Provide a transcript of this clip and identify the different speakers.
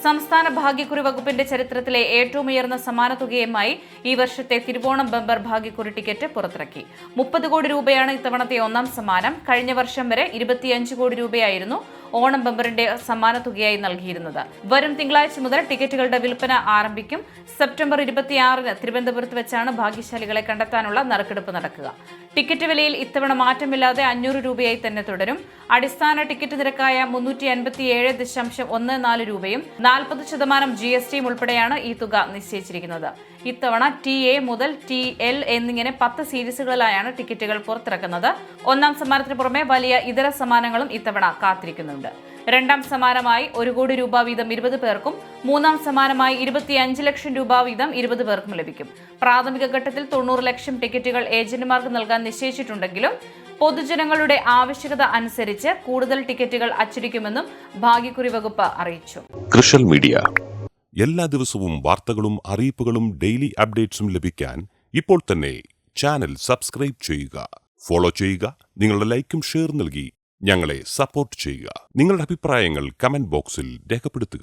Speaker 1: സംസ്ഥാന ഭാഗ്യക്കുറി വകുപ്പിന്റെ ചരിത്രത്തിലെ ഏറ്റവും ഉയർന്ന സമ്മാന തുകയുമായി ഈ വർഷത്തെ തിരുവോണം ബമ്പർ ഭാഗ്യക്കുറി ടിക്കറ്റ് പുറത്തിറക്കി. 30 കോടി രൂപയാണ് ഇത്തവണത്തെ ഒന്നാം സമ്മാനം. കഴിഞ്ഞ വർഷം വരെ 25 കോടി രൂപയായിരുന്നു ഓണം ബമ്പറിന്റെ സമ്മാന തുകയായി നൽകിയിരുന്നത്. വരും തിങ്കളാഴ്ച മുതൽ ടിക്കറ്റുകളുടെ വിൽപ്പന ആരംഭിക്കും. സെപ്റ്റംബർ 26-ന് തിരുവനന്തപുരത്ത് വെച്ചാണ് ഭാഗ്യശാലികളെ കണ്ടെത്താനുള്ള നറുക്കെടുപ്പ് നടക്കുക. ടിക്കറ്റ് വിലയിൽ ഇത്തവണ മാറ്റമില്ലാതെ 500 രൂപയായി തന്നെ തുടരും. അടിസ്ഥാന ടിക്കറ്റ് നിരക്കായ 357.14 രൂപയും 40% GSTയും ഉൾപ്പെടെയാണ് ഈ തുക നിശ്ചയിച്ചിരിക്കുന്നത്. ഇത്തവണ TA മുതൽ TL എന്നിങ്ങനെ 10 സീരീസുകളിലായാണ് ടിക്കറ്റുകൾ പുറത്തിറക്കുന്നത്. ഒന്നാം സമ്മാനത്തിന് പുറമെ വലിയ ഇതര സമ്മാനങ്ങളും ഇത്തവണ കാത്തിരിക്കുന്നുണ്ട്. രണ്ടാം സമ്മാനമായി 1 കോടി രൂപ വീതം 20 പേർക്കും, മൂന്നാം സമ്മാനമായി 25 ലക്ഷം രൂപ വീതം 20 പേർക്കും ലഭിക്കും. പ്രാഥമിക ഘട്ടത്തിൽ 90 ലക്ഷം ടിക്കറ്റുകൾ ഏജന്റുമാർക്ക് നൽകാൻ നിശ്ചയിച്ചിട്ടുണ്ടെങ്കിലും പൊതുജനങ്ങളുടെ ആവശ്യകത അനുസരിച്ച് കൂടുതൽ ടിക്കറ്റുകൾ അച്ചടിക്കുമെന്നും ഭാഗ്യക്കുറി വകുപ്പ് അറിയിച്ചു.
Speaker 2: കൃഷൽ മീഡിയ എല്ലാ ദിവസവും വാർത്തകളും അറിയിപ്പുകളും ഡെയിലി അപ്ഡേറ്റ്സും ലഭിക്കാൻ ഇപ്പോൾ തന്നെ ചാനൽ സബ്സ്ക്രൈബ് ചെയ്യുക, ഫോളോ ചെയ്യുക. നിങ്ങളുടെ ലൈക്കും ഷെയർ നൽകി ഞങ്ങളെ സപ്പോർട്ട് ചെയ്യുക. നിങ്ങളുടെ അഭിപ്രായങ്ങൾ കമന്റ് ബോക്സിൽ രേഖപ്പെടുത്തുക.